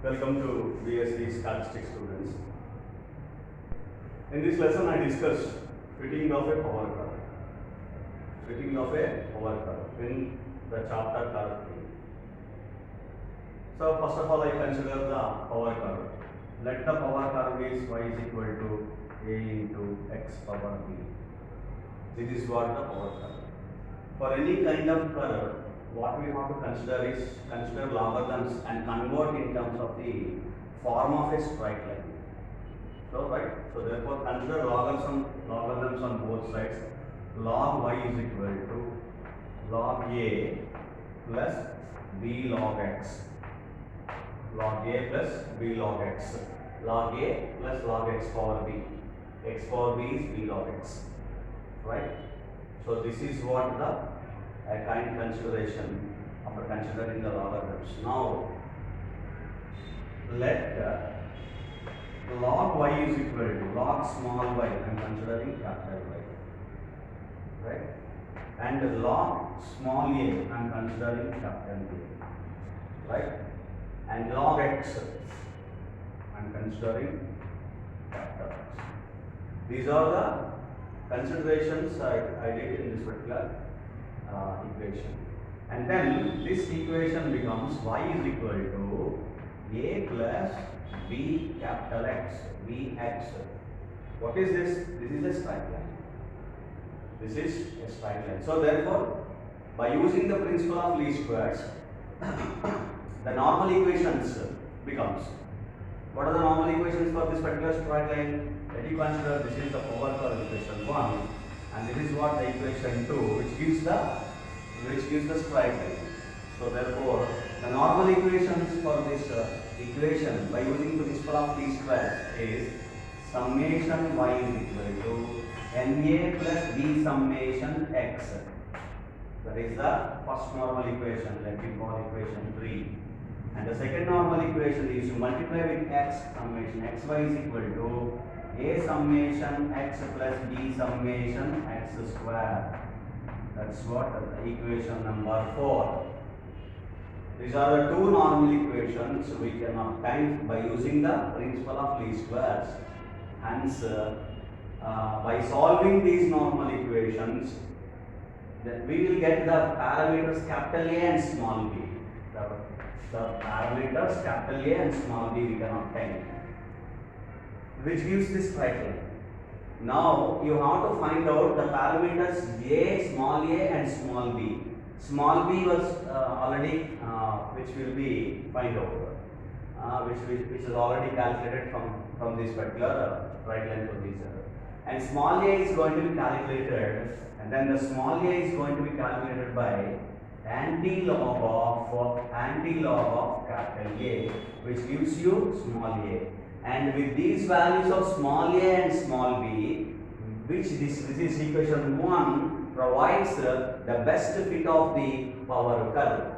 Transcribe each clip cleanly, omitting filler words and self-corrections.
Welcome to BSc Statistics students. In this lesson I discussed fitting of a power curve. Fitting of a power curve in the chapter curve. So first of all I consider the power curve. Let the power curve is y is equal to a into x power b. This is what the power curve. For any kind of curve, what we have to consider is consider logarithms and convert in terms of the form of a straight line. So therefore consider logarithms on both sides. Log y is equal to log a plus b log x. Log a plus b log x. Log a plus log x power b. X power b is b log x. Right? So this is what the kind consideration after considering the logarithms. Now let log y is equal to log small y. I am considering capital Y, right? And log small a I am considering capital A, right? And log x I am considering capital X. These are the considerations I did in this particular equation, and then this equation becomes y is equal to a plus b capital X, bx. What is this? This is a straight line. This is a straight line. So therefore, by using the principle of least squares, the normal equations becomes. What are the normal equations for this particular straight line? Let you consider this is the power curve equation 1, and this is what the equation 2, which gives the straight line. So therefore, the normal equations for this equation by using the principle of least squares is summation y is equal to na plus b summation x. That is the first normal equation. Let me call equation 3. And the second normal equation is to multiply with x summation xy is equal to a summation x plus b summation x square. That's what equation number 4. These are the two normal equations we can obtain by using the principle of least squares. Hence, by solving these normal equations, then we will get the parameters capital A and small b. The parameters capital A and small b we can obtain, which gives this straight line. Now you have to find out the parameters a, small a and small b. Small b was already which will be find out, which is already calculated from this particular right line procedure. And small a is going to be calculated, and then the small a is going to be calculated by anti-log of capital A, which gives you small a. And with these values of small a and small b, which this is equation 1 provides the best fit of the power curve.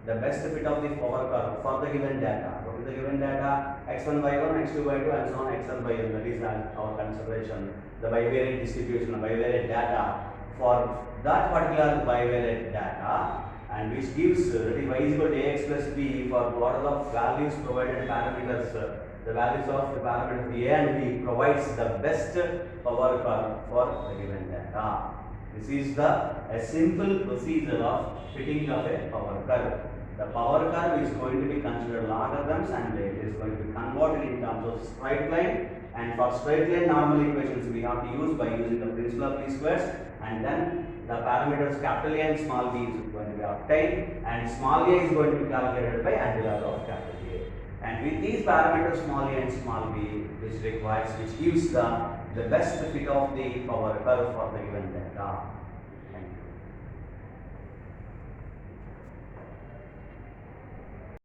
The best fit of the power curve for the given data. What is the given data? x1 by 1, x2 by 2, and so on xn by n. That is our consideration. The bivariate distribution, the bivariate data for that particular bivariate data, and which gives that is y is equal to ax plus b for what are the values provided parameters. The values of the parameters a and b provides the best power curve for the given data. This is a simple procedure of fitting of a power curve. The power curve is going to be considered logarithms, and it is going to be converted in terms of straight line. And for straight line normal equations we have to use by using the principle of least squares, and then the parameters capital A and small b is going to be obtained, and small a is going to be calculated by anti-log of capital A. And with these parameters small a and small b, which gives the best fit of the power curve for the given data. Thank you.